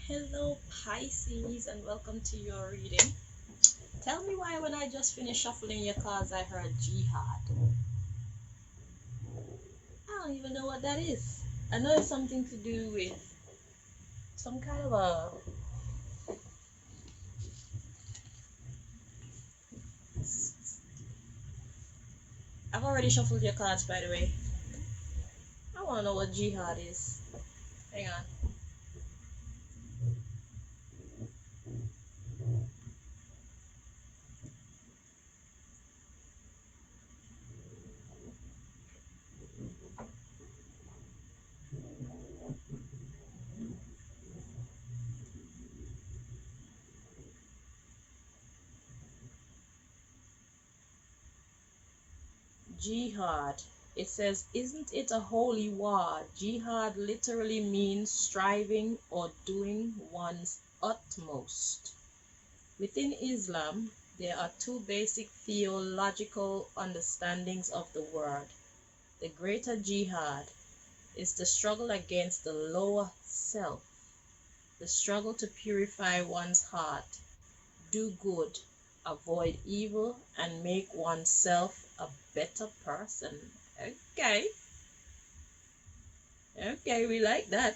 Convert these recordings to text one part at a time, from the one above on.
Hello, Pisces, and welcome to your reading. Tell me why, when I just finished shuffling your cards, I heard Jihad. I don't even know what that is. I know it's something to do with some kind of a. I've already shuffled your cards, by the way. I want to know what Jihad is. Hang on. Jihad. It says, isn't it a holy war? Jihad literally means striving or doing one's utmost. Within Islam, there are two basic theological understandings of the word. The greater jihad is the struggle against the lower self, the struggle to purify one's heart, do good, avoid evil, and make oneself a better person. Okay, okay, we like that.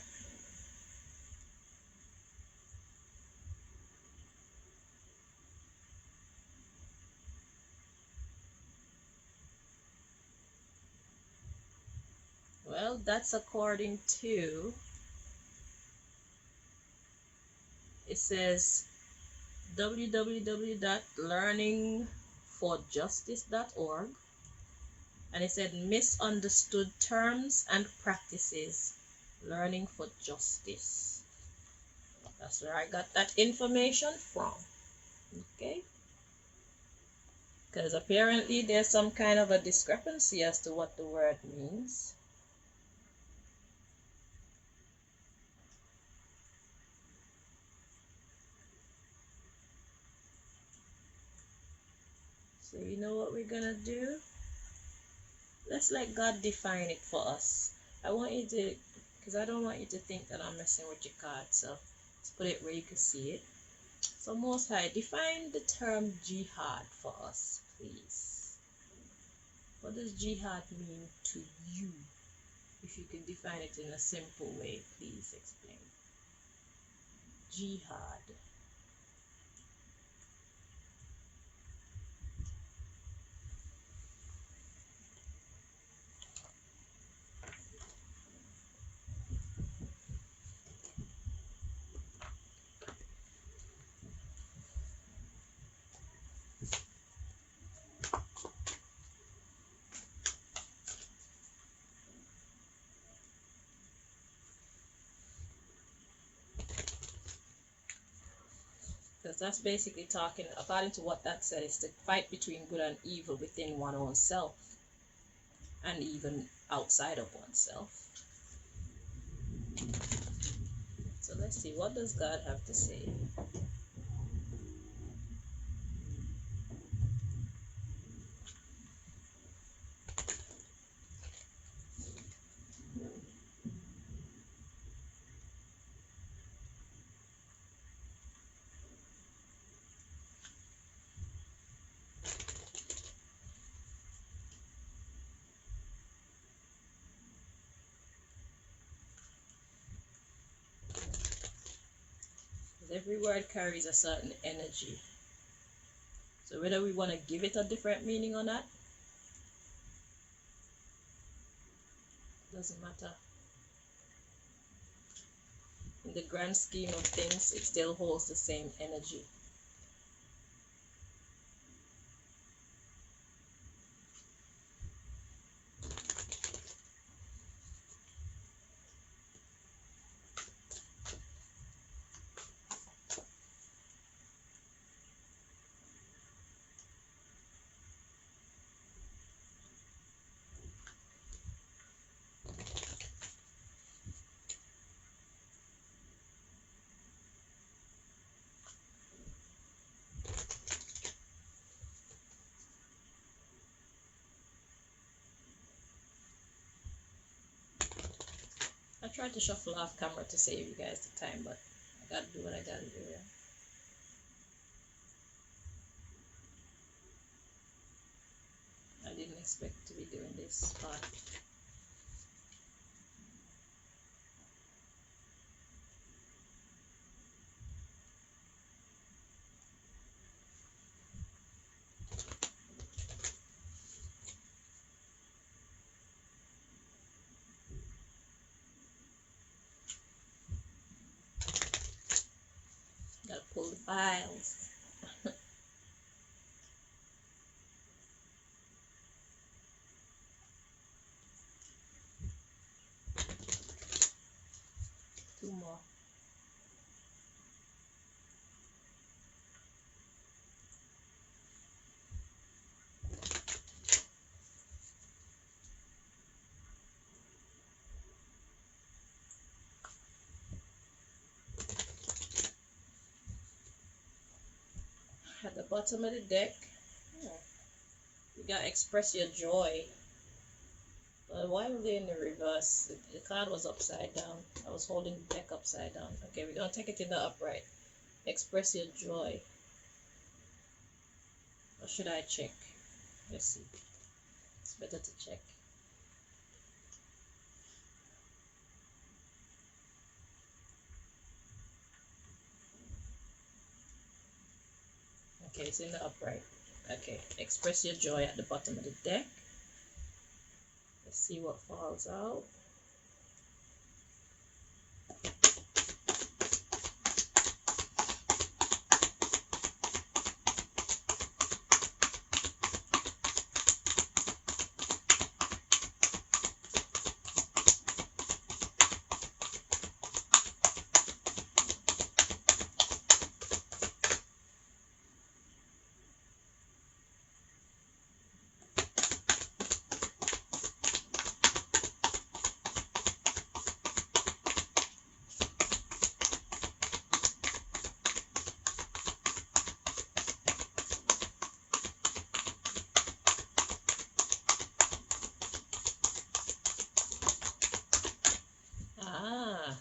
Well, that's according to, it says www.learningforjustice.org, and it said misunderstood terms and practices, learning for justice. That's where I got that information from. Okay, because apparently there's some kind of a discrepancy as to what the word means. So you know what we're gonna do? Let's let God define it for us. I want you to, because I don't want you to think that I'm messing with your card, so let's put it where you can see it. So Most High, define the term jihad for us, please. What does jihad mean to you? If you can define it in a simple way, please explain. Jihad. Because that's basically talking, according to what that said, is the fight between good and evil within one's own self and even outside of oneself. So let's see, what does God have to say? Because every word carries a certain energy. So whether we want to give it a different meaning or not, doesn't matter. In the grand scheme of things, it still holds the same energy. I tried to shuffle off camera to save you guys the time, but I Gotta do what I gotta do. Yeah. I didn't expect to be doing this, but gotta pull the files. Two more. At the bottom of the deck, you gotta express your joy. But why were they in the reverse? The card was upside down. I was holding the deck upside down. Okay, we're gonna take it in the upright. Express your joy. Or should I check? Let's see. It's better to check. Okay, it's in the upright. Okay, express your joy at the bottom of the deck. Let's see what falls out.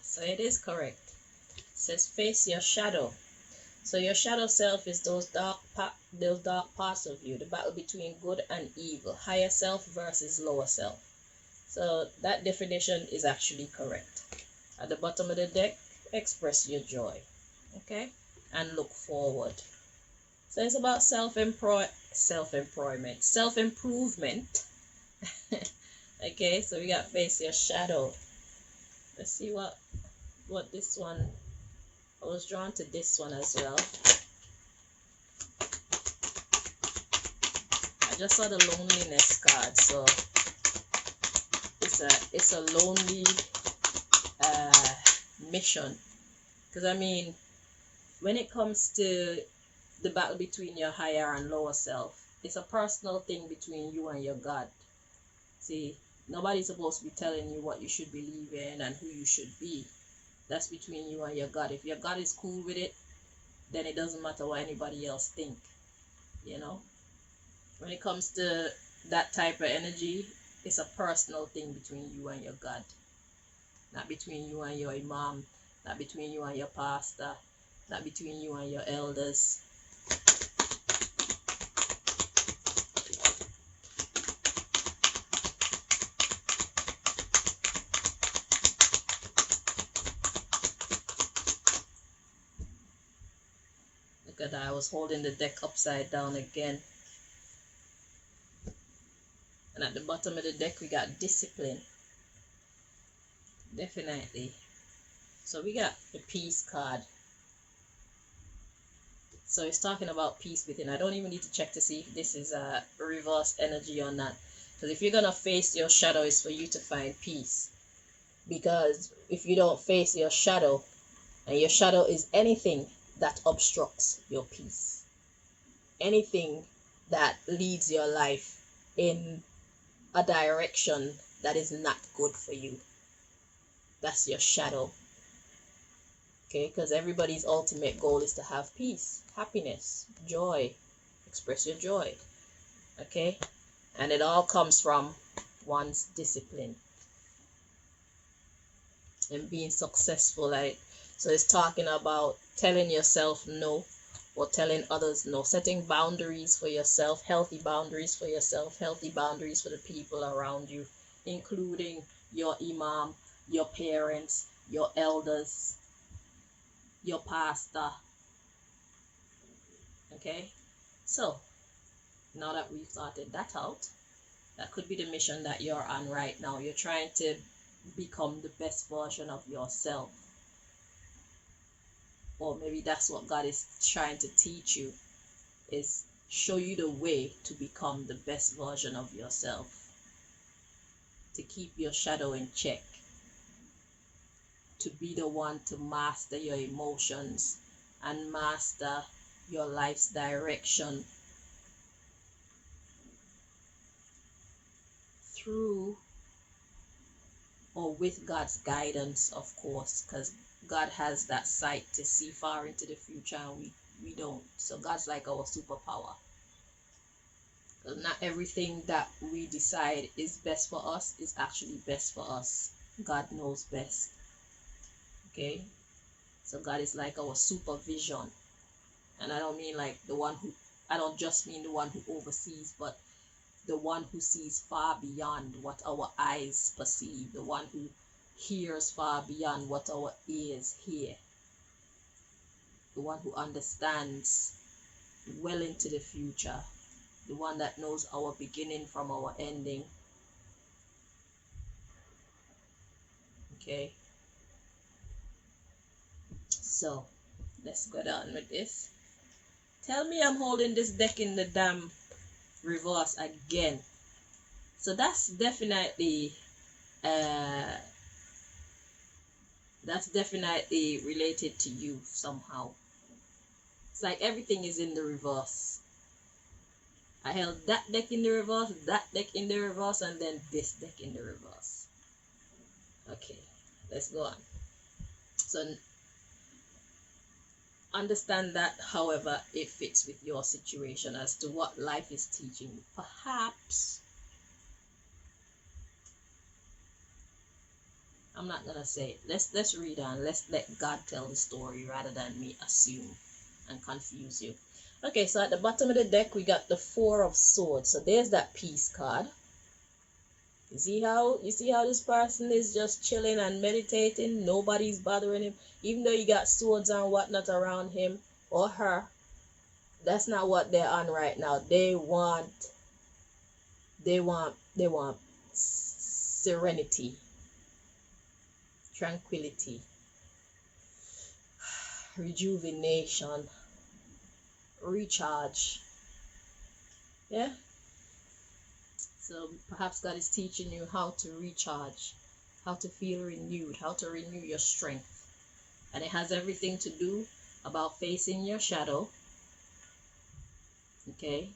So it is correct. It says face your shadow. So your shadow self is those dark parts of you, the battle between good and evil, higher self versus lower self. So that definition is actually correct. At the bottom of the deck, express your joy, okay, and look forward. So it's about self-improvement. Okay, so we got face your shadow. Let's see what this one. I was drawn to this one as well. I just saw the loneliness card, so it's a lonely mission. Because I mean, when it comes to the battle between your higher and lower self, it's a personal thing between you and your God. See, nobody's supposed to be telling you what you should believe in and who you should be. That's between you and your God. If your God is cool with it, then it doesn't matter what anybody else think. You know, when it comes to that type of energy, it's a personal thing between you and your God, not between you and your imam, not between you and your pastor, not between you and your elders. Look at that, I was holding the deck upside down again. And at the bottom of the deck, we got discipline. Definitely. So we got the peace card. So it's talking about peace within. I don't even need to check to see if this is a reverse energy or not. Because if you're going to face your shadow, it's for you to find peace. Because if you don't face your shadow, and your shadow is anything that obstructs your peace, anything that leads your life in a direction that is not good for you, that's your shadow. Okay, because everybody's ultimate goal is to have peace, happiness, joy. Express your joy. Okay, and it all comes from one's discipline and being successful at it. So it's talking about telling yourself no or telling others no, setting boundaries for yourself, healthy boundaries for yourself, healthy boundaries for the people around you, including your imam, your parents, your elders, your pastor. Okay, so now that we've sorted that out, that could be the mission that you're on right now. You're trying to become the best version of yourself. Or maybe that's what God is trying to teach you, is show you the way to become the best version of yourself, to keep your shadow in check, to be the one to master your emotions and master your life's direction through or with God's guidance, of course, because God has that sight to see far into the future and we don't. So God's like our superpower. Because not everything that we decide is best for us is actually best for us. God knows best. Okay? So God is like our supervision. And I don't mean like I don't just mean the one who oversees, but the one who sees far beyond what our eyes perceive, the one who hears far beyond what our ears hear, the one who understands well into the future, the one that knows our beginning from our ending. Okay, so let's go down with this. Tell me I'm holding this deck in the damn reverse again. So that's definitely related to you somehow. It's like everything is in the reverse. I held that deck in the reverse, that deck in the reverse, and then this deck in the reverse. Okay, let's go on. So understand that however it fits with your situation as to what life is teaching you. Perhaps, I'm not gonna say it. Let's read on. Let's let God tell the story rather than me assume and confuse you. Okay, so at the bottom of the deck we got the Four of Swords. So there's that peace card. You see how this person is just chilling and meditating, nobody's bothering him, even though you got swords and whatnot around him or her. That's not what they're on right now. They want serenity, tranquility, rejuvenation, recharge. Yeah. So perhaps God is teaching you how to recharge, how to feel renewed, how to renew your strength. And it has everything to do about facing your shadow. Okay.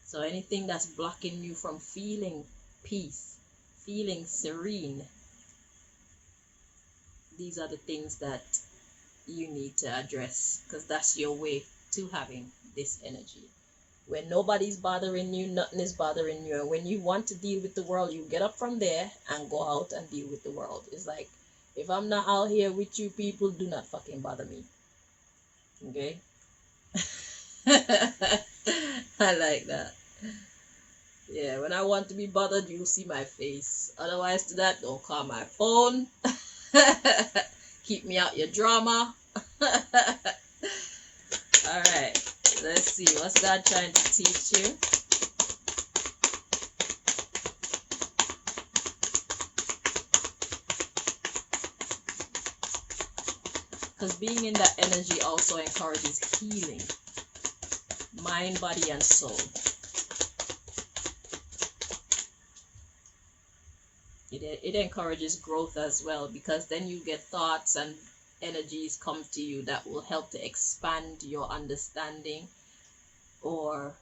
So anything that's blocking you from feeling peace, feeling serene, these are the things that you need to address, because that's your way to having this energy. When nobody's bothering you, nothing is bothering you. And when you want to deal with the world, you get up from there and go out and deal with the world. It's like, if I'm not out here with you people, do not fucking bother me. Okay? I like that. Yeah, when I want to be bothered, you'll see my face. Otherwise to that, don't call my phone. Keep me out your drama. Alright, let's see. What's God trying to teach you? Because being in that energy also encourages healing. Mind, body, and soul. It encourages growth as well, because then you get thoughts and energies come to you that will help to expand your understanding, or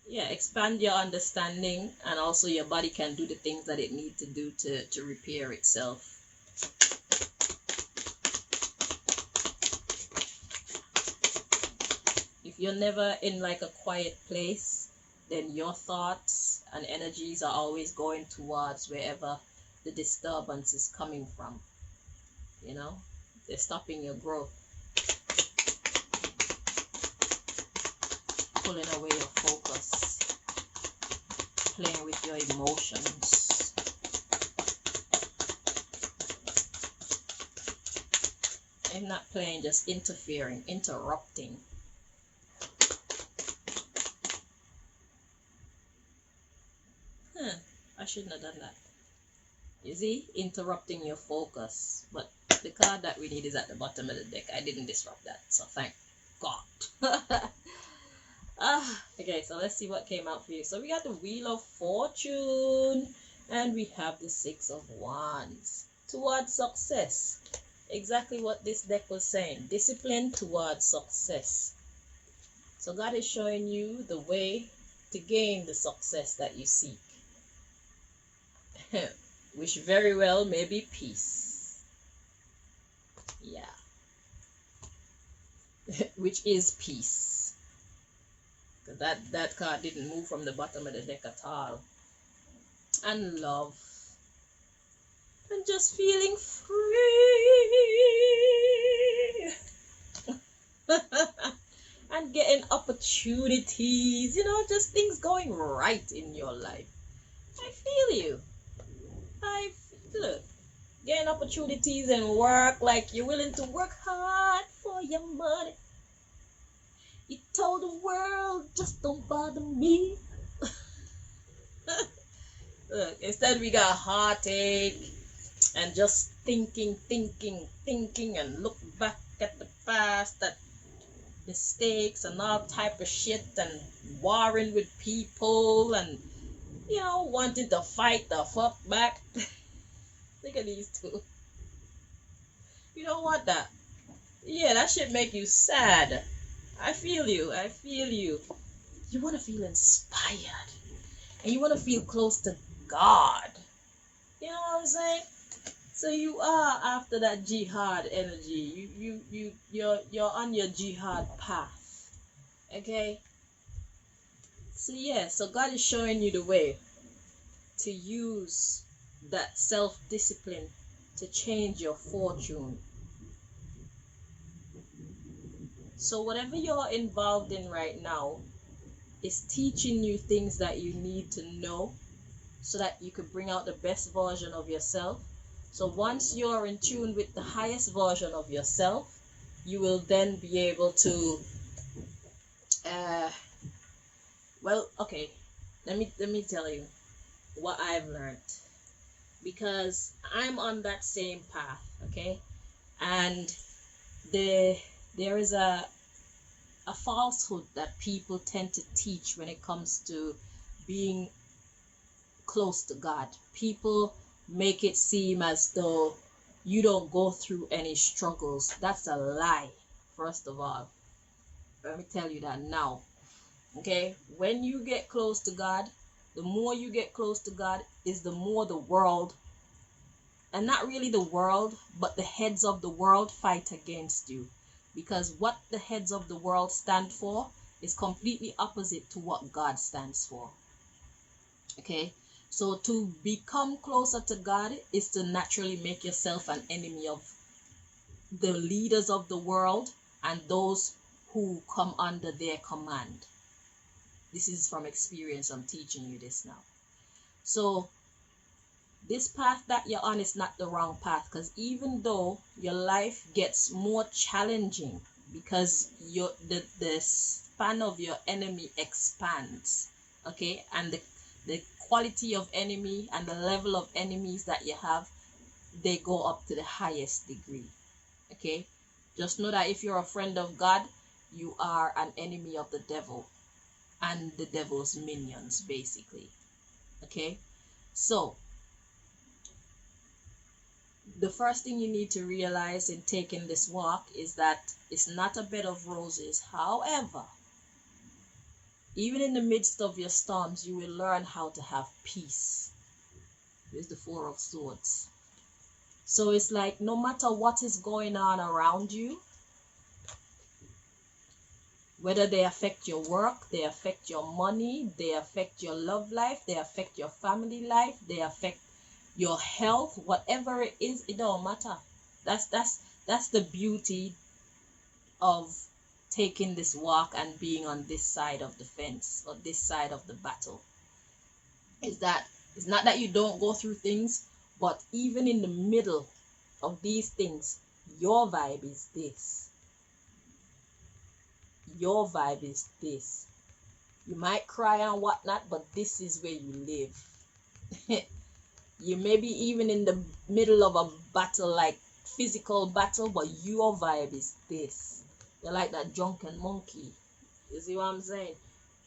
expand your understanding, and also your body can do the things that it needs to do to repair itself. If you're never in like a quiet place, then your thoughts and energies are always going towards wherever the disturbance is coming from. You know, they're stopping your growth, pulling away your focus, playing with your emotions. And not playing, just interfering, interrupting. I shouldn't have done that. You see, interrupting your focus. But the card that we need is at the bottom of the deck. I didn't disrupt that, so thank God. Okay, so let's see what came out for you. So we got the Wheel of Fortune, and we have the Six of Wands. Towards success. Exactly what this deck was saying. Discipline towards success. So God is showing you the way to gain the success that you seek. Which very well may be peace. Yeah. Which is peace. That card didn't move from the bottom of the deck at all. And love. And just feeling free. And getting opportunities. You know, just things going right in your life. I feel you. Look, getting opportunities and work, like you're willing to work hard for your money. You told the world, just don't bother me. Look, instead we got heartache and just thinking and look back at the past, at mistakes and all type of shit, and warring with people and, you know, wanting to fight the fuck back. Look at these two. You don't want that. Yeah, that shit make you sad. I feel you. I feel you. You want to feel inspired. And you want to feel close to God. You know what I'm saying? So you are after that jihad energy. You're on your jihad path. Okay? So yeah, so God is showing you the way to use that self-discipline to change your fortune. So whatever you're involved in right now is teaching you things that you need to know so that you could bring out the best version of yourself. So once you're in tune with the highest version of yourself, you will then be able to let me tell you what I've learned, because I'm on that same path, okay? And there is a falsehood that people tend to teach when it comes to being close to God. People make it seem as though you don't go through any struggles. That's a lie, first of all. Let me tell you that now. Okay? When you get close to God, the more you get close to God is the more the world, and not really the world, but the heads of the world fight against you. Because what the heads of the world stand for is completely opposite to what God stands for. Okay? So to become closer to God is to naturally make yourself an enemy of the leaders of the world and those who come under their command. This is from experience. I'm teaching you this now. So this path that you're on is not the wrong path, because even though your life gets more challenging because the span of your enemy expands, okay, and the quality of enemy and the level of enemies that you have, they go up to the highest degree. Okay, just know that if you're a friend of God, you are an enemy of the devil and the devil's minions, basically. Okay, so the first thing you need to realize in taking this walk is that it's not a bed of roses. However, even in the midst of your storms, you will learn how to have peace. There's the Four of Swords. So it's like no matter what is going on around you, whether they affect your work, they affect your money, they affect your love life, they affect your family life, they affect your health, whatever it is, it don't matter. That's the beauty of taking this walk and being on this side of the fence or this side of the battle. Is that it's not that you don't go through things, but even in the middle of these things, your vibe is this. Your vibe is this. You might cry and whatnot, but this is where you live. You may be even in the middle of a battle, like physical battle, but your vibe is this. You're like that drunken monkey. You see what I'm saying?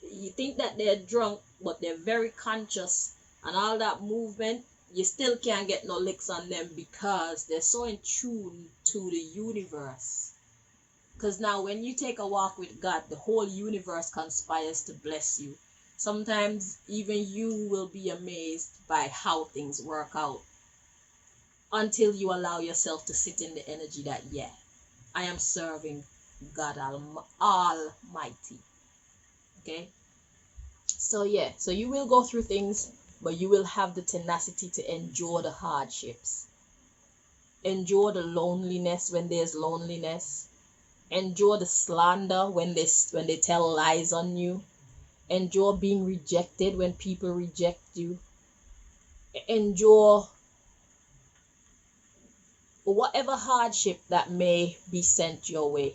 You think that they're drunk, but they're very conscious, and all that movement, you still can't get no licks on them because they're so in tune to the universe. Because now when you take a walk with God, the whole universe conspires to bless you. Sometimes even you will be amazed by how things work out until you allow yourself to sit in the energy that, yeah, I am serving God Almighty. Okay? So yeah, so you will go through things, but you will have the tenacity to endure the hardships. Endure the loneliness when there's loneliness. Endure the slander when they tell lies on you. Endure being rejected when people reject you. Endure whatever hardship that may be sent your way.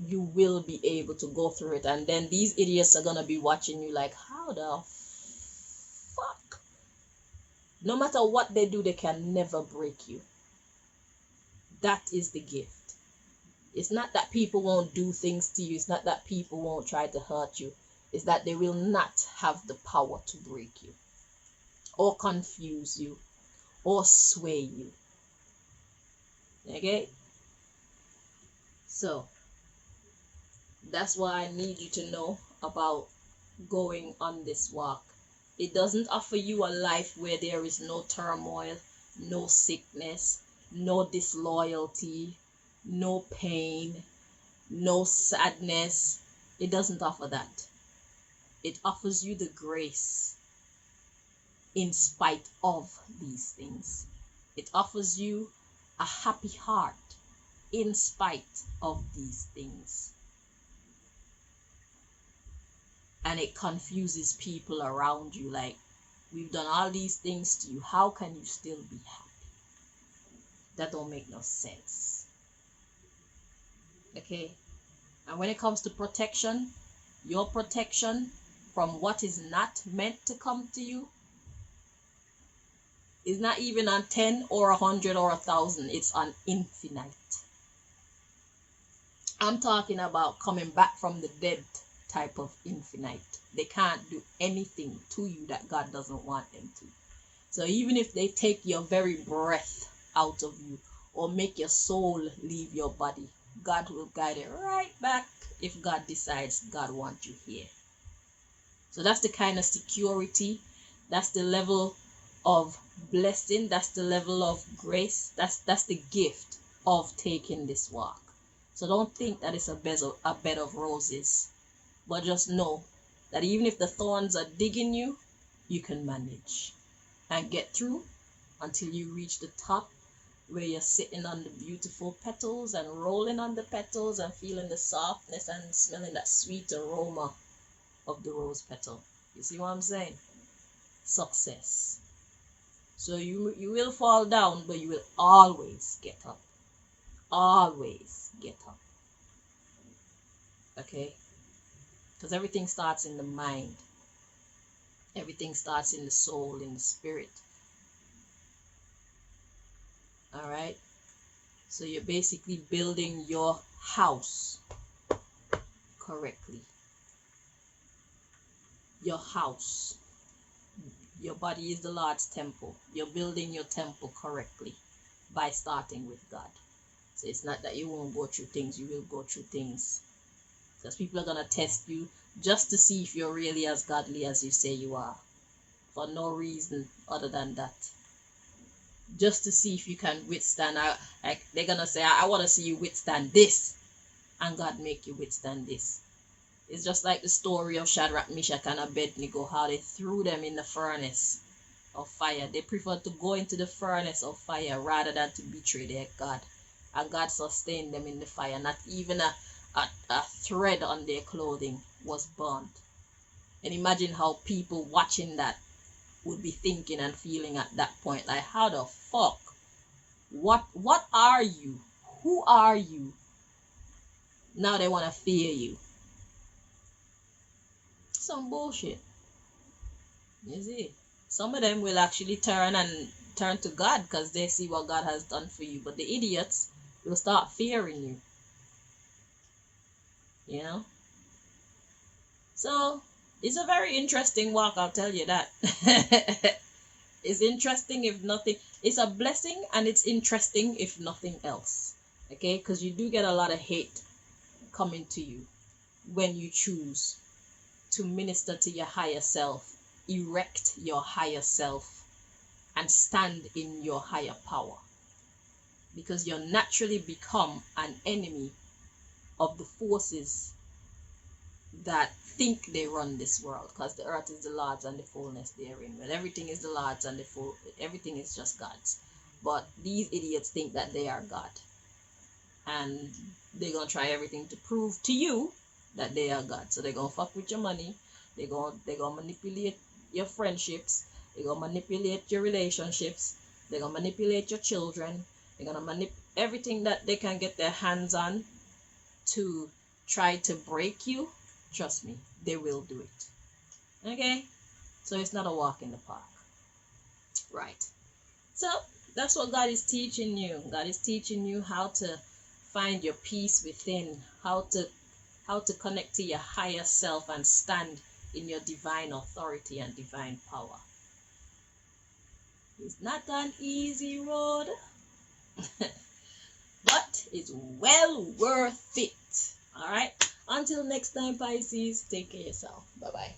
You will be able to go through it, and then these idiots are gonna be watching you like, how the fuck? No matter what they do, they can never break you. That is the gift. It's not that people won't do things to you. It's not that people won't try to hurt you. It's that they will not have the power to break you or confuse you or sway you. Okay? So, that's why I need you to know about going on this walk. It doesn't offer you a life where there is no turmoil, no sickness, no disloyalty, no pain, no sadness. It doesn't offer that. It offers you the grace in spite of these things. It offers you a happy heart in spite of these things. And it confuses people around you, like, we've done all these things to you, how can you still be happy? That don't make no sense. Okay? And when it comes to protection, your protection from what is not meant to come to you is not even on 10 or 100 or 1,000. It's on infinite. I'm talking about coming back from the dead type of infinite. They can't do anything to you that God doesn't want them to. So even if they take your very breath out of you or make your soul leave your body, God will guide it right back if God decides God wants you here. So that's the kind of security, that's the level of blessing, that's the level of grace, that's the gift of taking this walk. So don't think that it's a bed of roses, but just know that even if the thorns are digging you, you can manage and get through until you reach the top, where you're sitting on the beautiful petals and rolling on the petals and feeling the softness and smelling that sweet aroma of the rose petal. You see what I'm saying? Success. So you will fall down, but you will always get up. Always get up. Okay? Because everything starts in the mind. Everything starts in the soul, in the spirit. Alright? So you're basically building your house correctly. Your house. Your body is the Lord's temple. You're building your temple correctly by starting with God. So it's not that you won't go through things. You will go through things. Because people are going to test you just to see if you're really as godly as you say you are. For no reason other than that. Just to see if you can withstand. They're going to say, I want to see you withstand this. And God make you withstand this. It's just like the story of Shadrach, Meshach, and Abednego, how they threw them in the furnace. of fire. They prefer to go into the furnace of fire rather than to betray their God. And God sustained them in the fire. Not even a thread on their clothing was burnt. And imagine how people watching that would be thinking and feeling at that point. Like, how the fuck? What are you? Who are you? Now they want to fear you. Some bullshit. You see? Some of them will actually turn to God because they see what God has done for you. But the idiots will start fearing you. You know? So, it's a very interesting walk, I'll tell you that. It's interesting if nothing. It's a blessing and it's interesting if nothing else. Okay? Because you do get a lot of hate coming to you when you choose to minister to your higher self, erect your higher self, and stand in your higher power. Because you'll naturally become an enemy of the forces that think they run this world, because the earth is the Lord's and the fullness therein. But everything is the Lord's and everything is just God's. But these idiots think that they are God. And they're gonna try everything to prove to you that they are God. So they're gonna fuck with your money, they're gonna manipulate your friendships, they're gonna manipulate your relationships, they're gonna manipulate your children, they're gonna manipulate everything that they can get their hands on to try to break you. Trust me, they will do it. Okay? So it's not a walk in the park. Right. So that's what God is teaching you. God is teaching you how to find your peace within, how to connect to your higher self and stand in your divine authority and divine power. It's not an easy road, but it's well worth it. All right. Until next time, Pisces, take care of yourself. Bye bye.